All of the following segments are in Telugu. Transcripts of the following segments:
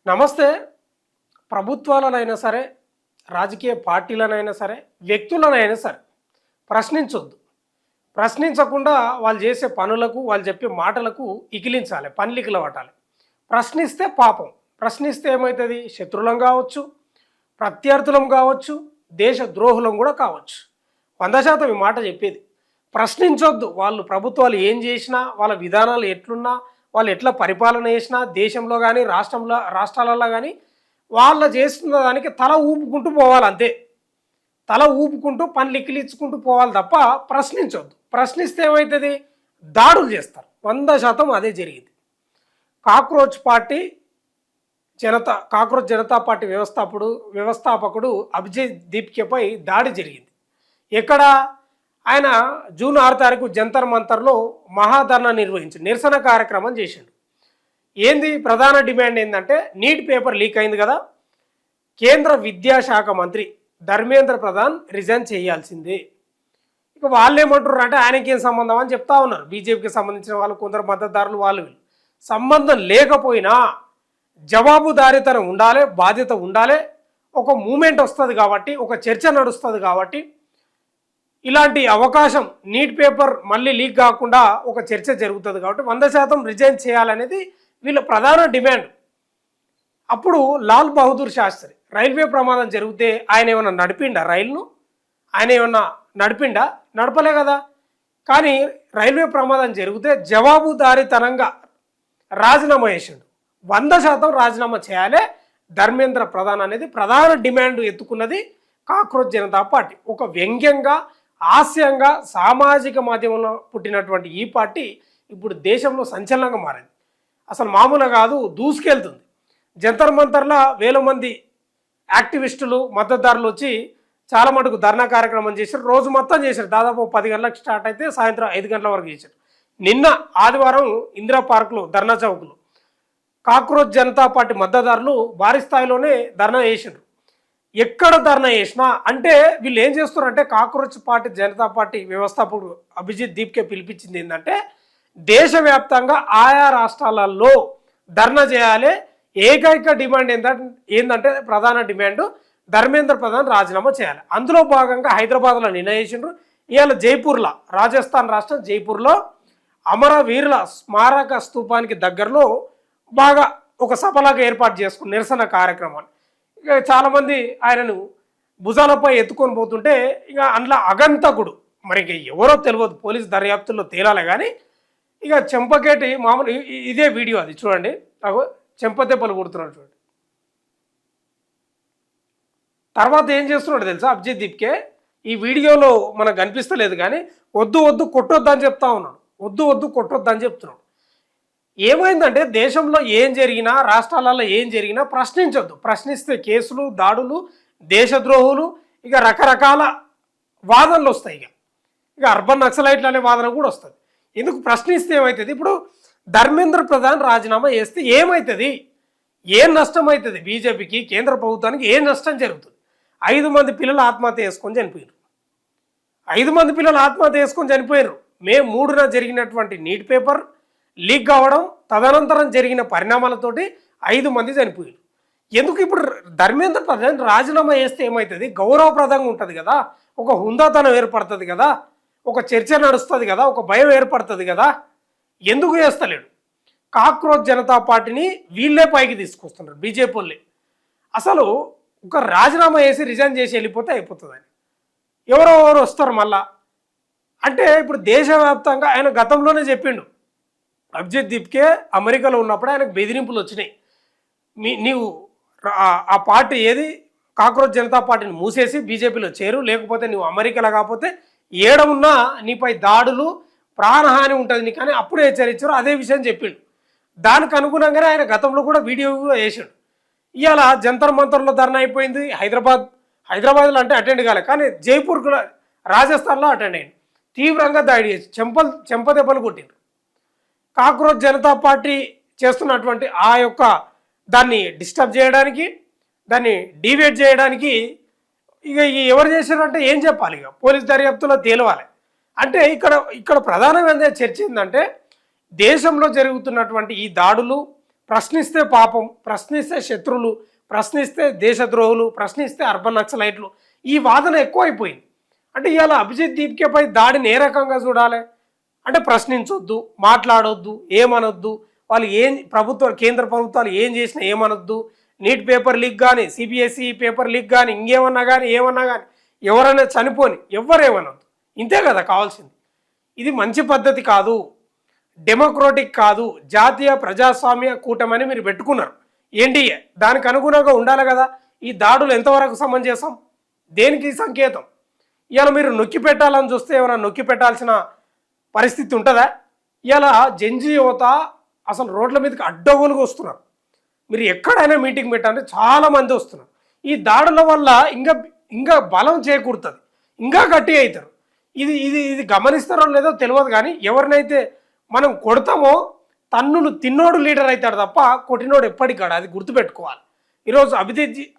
నమస్తే. ప్రభుత్వాలనైనా సరే, రాజకీయ పార్టీలనైనా సరే, వ్యక్తులనైనా సరే ప్రశ్నించొద్దు. ప్రశ్నించకుండా వాళ్ళు చేసే పనులకు, వాళ్ళు చెప్పే మాటలకు ఇకిలించాలి, పండ్లికిల పట్టాలి. ప్రశ్నిస్తే పాపం. ప్రశ్నిస్తే ఏమవుతుంది? శత్రులం కావచ్చు, ప్రత్యర్థులం కావచ్చు, దేశ ద్రోహులం కూడా కావచ్చు. 100% ఈ మాట చెప్పేది. ప్రశ్నించొద్దు. వాళ్ళు ప్రభుత్వాలు ఏం చేసినా, వాళ్ళ విధానాలు ఎట్లున్నా, వాళ్ళు ఎట్లా పరిపాలన చేసినా, దేశంలో కానీ రాష్ట్రాలలో కానీ వాళ్ళ చేస్తున్న దానికి తల ఊపుకుంటూ పోవాలి అంతే. తల ఊపుకుంటూ పనులు ఎక్కిలించుకుంటూ పోవాలి తప్ప ప్రశ్నించొద్దు. ప్రశ్నిస్తే ఏమవుతుంది? దాడులు చేస్తారు. 100% అదే జరిగింది. కాక్రోచ్ జనతా పార్టీ వ్యవస్థాపకుడు అభిజిత్ దీప్కేపై దాడి జరిగింది. ఎక్కడ? ఆయన జూన్ 6 తారీఖు జంతర్ మంతర్లో మహాధర్నా నిర్వహించి నిరసన కార్యక్రమం చేసిండు. ఏంది ప్రధాన డిమాండ్ ఏంటంటే, నీట్ పేపర్ లీక్ అయింది కదా, కేంద్ర విద్యాశాఖ మంత్రి ధర్మేంద్ర ప్రధాన్ రిజైన్ చేయాల్సిందే. ఇక వాళ్ళు ఏమంటారు అంటే, ఆయనకి ఏం సంబంధం అని చెప్తా ఉన్నారు. బీజేపీకి సంబంధించిన వాళ్ళు, కొందరు మద్దతుదారులు, వాళ్ళు సంబంధం లేకపోయినా జవాబుదారీతనం ఉండాలి, బాధ్యత ఉండాలి. ఒక మూమెంట్ వస్తుంది కాబట్టి, ఒక చర్చ నడుస్తుంది కాబట్టి, ఇలాంటి అవకాశం నీట్ పేపర్ మళ్ళీ లీక్ కాకుండా ఒక చర్చ జరుగుతుంది కాబట్టి 100% రిజైన్ చేయాలనేది వీళ్ళ ప్రధాన డిమాండ్. అప్పుడు లాల్ బహదూర్ శాస్త్రి రైల్వే ప్రమాదం జరిగితే ఆయన ఏమన్నా నడిపిండా రైలును? ఆయన ఏమన్నా నడిపిండా? నడపలే కదా. కానీ రైల్వే ప్రమాదం జరిగితే జవాబుదారీతనంగా రాజీనామా చేసిండు. 100% రాజీనామా చేయాలి ధర్మేంద్ర ప్రధాన్ అనేది ప్రధాన డిమాండ్ ఎత్తుకున్నది కాక్రోచ్ జనతా పార్టీ. ఒక వ్యంగ్యంగా, హాస్యంగా సామాజిక మాధ్యమంలో పుట్టినటువంటి ఈ పార్టీ ఇప్పుడు దేశంలో సంచలనంగా మారింది. అసలు మామూలుగా కాదు, దూసుకెళ్తుంది. జంతర్ మంతర్ల వేల మంది యాక్టివిస్టులు, మద్దతుదారులు వచ్చి చాలా మటుకు ధర్నా కార్యక్రమం చేశారు. రోజు మొత్తం చేశారు. దాదాపు 10 గంటలకు స్టార్ట్ అయితే సాయంత్రం 5 గంటల వరకు చేశారు. నిన్న ఆదివారం ఇందిరా పార్కులో, ధర్నా చౌక్లో కాక్రోచ్ జనతా పార్టీ మద్దతుదారులు భారీ స్థాయిలోనే ధర్నా చేశారు. ఎక్కడ ధర్నా చేసినా అంటే వీళ్ళు ఏం చేస్తున్నారంటే, కాక్రోచ్ జనతా పార్టీ వ్యవస్థాపకుడు అభిజిత్ దీప్కే పిలిపించింది ఏంటంటే, దేశవ్యాప్తంగా ఆయా రాష్ట్రాలలో ధర్నా చేయాలి. ఏకైక డిమాండ్ ఏంటంటే ప్రధాన డిమాండ్ ధర్మేంద్ర ప్రధాన్ రాజీనామా చేయాలి. అందులో భాగంగా హైదరాబాద్లో నిర్ణయించారు. ఇవాళ జైపూర్లో, రాజస్థాన్ రాష్ట్రం జైపూర్లో అమరవీరుల స్మారక స్తూపానికి దగ్గరలో బాగా ఒక సభలాగా ఏర్పాటు చేసుకుని నిరసన కార్యక్రమాన్ని, ఇక చాలామంది ఆయనను భుజాలపై ఎత్తుకొని పోతుంటే, ఇక అందులో అగంతకుడు, మరి ఇక ఎవరో తెలియదు, పోలీస్ దర్యాప్తుల్లో తేలాలి. కానీ ఇక చెంపకేటి మామూలు ఇదే వీడియో, అది చూడండి. చెంపదెబ్బలు కొడుతున్నాడు చూడండి. తర్వాత ఏం చేస్తున్నాడు తెలుసా అభిజిత్ దీప్కే? ఈ వీడియోలో మనకు కనిపిస్తలేదు కానీ వద్దు కొట్టొద్దు అని చెప్తా ఉన్నాడు. వద్దు కొట్టొద్దు అని చెప్తున్నాడు. ఏమైందంటే, దేశంలో ఏం జరిగినా, రాష్ట్రాలలో ఏం జరిగినా ప్రశ్నించొద్దు. ప్రశ్నిస్తే కేసులు, దాడులు, దేశద్రోహులు, ఇక రకరకాల వాదనలు వస్తాయి. ఇక అర్బన్ నక్సలైట్లు అనే వాదన కూడా వస్తుంది. ఎందుకు? ప్రశ్నిస్తే ఏమవుతుంది? ఇప్పుడు ధర్మేంద్ర ప్రధాన్ రాజీనామా చేస్తే ఏమవుతుంది? ఏం నష్టం అవుతుంది? బీజేపీకి, కేంద్ర ప్రభుత్వానికి ఏం నష్టం జరుగుతుంది? 5 మంది పిల్లలు ఆత్మహత్య చేసుకొని చనిపోయారు. 5 మంది పిల్లలు ఆత్మహత్య చేసుకొని చనిపోయారు. మే 3న జరిగినటువంటి నీట్ పేపర్ లీక్ కావడం, తదనంతరం జరిగిన పరిణామాలతోటి 5 మంది చనిపోయారు. ఎందుకు? ఇప్పుడు ధర్మేంద్ర ప్రధాన్ రాజీనామా చేస్తే ఏమవుతుంది? గౌరవప్రదంగా ఉంటుంది కదా, ఒక హుందాతనం ఏర్పడుతుంది కదా, ఒక చర్చ నడుస్తుంది కదా, ఒక భయం ఏర్పడుతుంది కదా. ఎందుకు చేస్తలేడు? కాక్రోచ్ జనతా పార్టీని వీళ్ళే పైకి తీసుకొస్తున్నారు, బీజేపీ వాళ్ళే. అసలు ఒక రాజీనామా చేసి రిజైన్ చేసి వెళ్ళిపోతే అయిపోతుందని ఎవరెవరు వస్తారు మళ్ళా అంటే. ఇప్పుడు దేశవ్యాప్తంగా ఆయన గతంలోనే చెప్పిండు, అభిజిత్ దీప్కే అమెరికాలో ఉన్నప్పుడు ఆయనకు బెదిరింపులు వచ్చినాయి. నీవు ఆ పార్టీ ఏది, కాక్రోచ్ జనతా పార్టీని మూసేసి బీజేపీలో చేరు, లేకపోతే నువ్వు అమెరికాలో కాకపోతే ఏడమున్నా నీపై దాడులు, ప్రాణహాని ఉంటుంది నీకు అని అప్పుడే హెచ్చరించారు. అదే విషయం చెప్పిండు. దానికి అనుగుణంగానే ఆయన గతంలో కూడా వీడియో కూడా వేసాడు. ఇవాళ జంతర్ మంతర్లో ధర్నా అయిపోయింది. హైదరాబాద్లో అంటే అటెండ్ కాలే, కానీ జైపూర్ కూడా, రాజస్థాన్లో అటెండ్ అయ్యింది. తీవ్రంగా దాడి చేసి చెంపదెబ్బలు కొట్టిండ్రు. కాక్రోచ్ జనతా పార్టీ చేస్తున్నటువంటి ఆ యొక్క దాన్ని డిస్టర్బ్ చేయడానికి, దాన్ని డివేట్ చేయడానికి ఇక ఎవరు చేశారంటే ఏం చెప్పాలి? ఇక పోలీస్ దర్యాప్తులో తేలవాలి. అంటే ఇక్కడ ప్రధానమైన చర్చ ఏంటంటే, దేశంలో జరుగుతున్నటువంటి ఈ దాడులు, ప్రశ్నిస్తే పాపం, ప్రశ్నిస్తే శత్రువులు, ప్రశ్నిస్తే దేశద్రోహులు, ప్రశ్నిస్తే అర్బన్ నక్సలైట్లు, ఈ వాదన ఎక్కువైపోయింది. అంటే ఇవాళ అభిజిత్ దీప్కేపై దాడిని ఏ రకంగా చూడాలి అంటే ప్రశ్నించొద్దు, మాట్లాడొద్దు, ఏమనొద్దు, వాళ్ళు కేంద్ర ప్రభుత్వాలు ఏం చేసినా ఏమనొద్దు, నీట్ పేపర్ లీక్ కానీ, సిబిఎస్ఈ పేపర్ లీక్ కానీ, ఇంకేమన్నా కానీ ఏమన్నా కానీ, ఎవరైనా చనిపోని ఎవరేమనొద్దు, ఇంతే కదా కావాల్సింది. ఇది మంచి పద్ధతి కాదు, డెమోక్రాటిక్ కాదు, జాతీయ ప్రజాస్వామ్య కూటమని మీరు పెట్టుకున్నారు ఎన్డీఏ, దానికి అనుగుణంగా ఉండాలి కదా. ఈ దాడులు ఎంతవరకు సమంజసం, దేనికి సంకేతం? ఇవాళ మీరు నొక్కి పెట్టాలని చూస్తే ఏమైనా నొక్కి పెట్టాల్సిన పరిస్థితి ఉంటుందా? ఇలా జంజీ యువత అసలు రోడ్ల మీదకి అడ్డగోలుగా వస్తున్నారు. మీరు ఎక్కడైనా మీటింగ్ పెట్టాలంటే చాలామంది వస్తున్నారు. ఈ దాడుల వల్ల ఇంకా ఇంకా బలం చేకూరుతుంది, ఇంకా గట్టిగా అవుతారు. ఇది ఇది ఇది గమనిస్తారో లేదో తెలియదు, కానీ ఎవరినైతే మనం కొడతామో తన్నులు తిన్నోడు లీడర్ అవుతాడు తప్ప కొట్టినోడు ఎప్పటికాడు, అది గుర్తుపెట్టుకోవాలి. ఈరోజు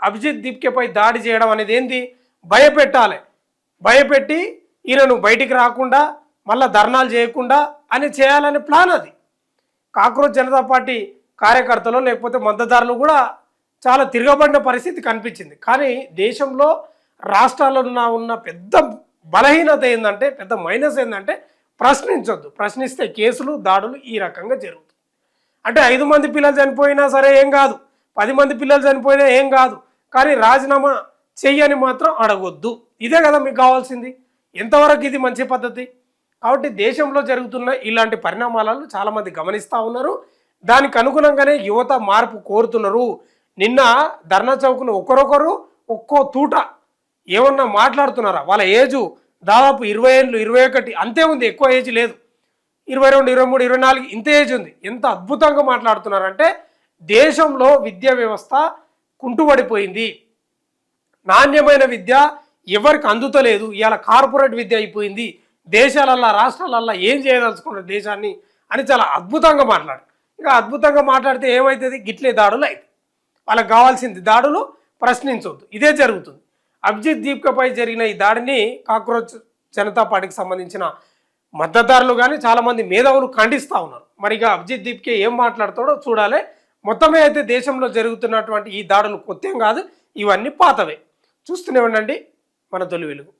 అభిజిత్ దీప్కేపై దాడి చేయడం అనేది ఏంది? భయపెట్టాలి, భయపెట్టి ఈయనను బయటికి రాకుండా మళ్ళీ ధర్నాలు చేయకుండా అని చేయాలనే ప్లాన్ అది. కాక్రోచ్ జనతా పార్టీ కార్యకర్తలు లేకపోతే మద్దతుదారులు కూడా చాలా తిరగబడిన పరిస్థితి కనిపించింది. కానీ దేశంలో రాష్ట్రాల్లో ఉన్న పెద్ద బలహీనత ఏంటంటే, పెద్ద మైనస్ ఏంటంటే ప్రశ్నించొద్దు. ప్రశ్నిస్తే కేసులు, దాడులు ఈ రకంగా జరుగుతుంది. అంటే 5 మంది పిల్లలు చనిపోయినా సరే ఏం కాదు, 10 మంది పిల్లలు చనిపోయినా ఏం కాదు, కానీ రాజీనామా చెయ్యని మాత్రం అడగొద్దు. ఇదే కదా మీకు కావాల్సింది. ఎంతవరకు ఇది మంచి పద్ధతి? కాబట్టి దేశంలో జరుగుతున్న ఇలాంటి పరిణామాలను చాలామంది గమనిస్తూ ఉన్నారు. దానికి అనుగుణంగానే యువత మార్పు కోరుతున్నారు. నిన్న ధర్నా చౌక్ను ఒకరొకరు ఒక్కో తూట ఏమన్నా మాట్లాడుతున్నారా? వాళ్ళ ఏజు దాదాపు 20 ఏళ్ళు, 21 అంతే ఉంది, ఎక్కువ ఏజ్ లేదు. 22, 23, 24 ఇంత ఏజ్ ఉంది. ఎంత అద్భుతంగా మాట్లాడుతున్నారంటే దేశంలో విద్యా వ్యవస్థ కుంటుపడిపోయింది, నాణ్యమైన విద్య ఎవరికి అందుతలేదు, ఇవాళ కార్పొరేట్ విద్య అయిపోయింది, దేశాలల్లో రాష్ట్రాలల్లో ఏం చేయదలుచుకున్నారు దేశాన్ని అని చాలా అద్భుతంగా మాట్లాడు. ఇక అద్భుతంగా మాట్లాడితే ఏమవుతుంది? గిట్లే దాడులు అయితే వాళ్ళకి కావాల్సింది దాడులు, ప్రశ్నించవద్దు. ఇదే జరుగుతుంది. అభిజిత్ దీప్కేపై జరిగిన ఈ దాడిని కాక్రోచ్ జనతా పార్టీకి సంబంధించిన మద్దతుదారులు కానీ చాలామంది మేధావులు ఖండిస్తూ ఉన్నారు. మరి ఇక అభిజిత్ దీప్కే ఏం మాట్లాడతాడో చూడాలి. మొత్తమే అయితే దేశంలో జరుగుతున్నటువంటి ఈ దాడులు కొత్తేం కాదు, ఇవన్నీ పాతవే. చూస్తూనే ఉండండి మన తొలి వెలుగు.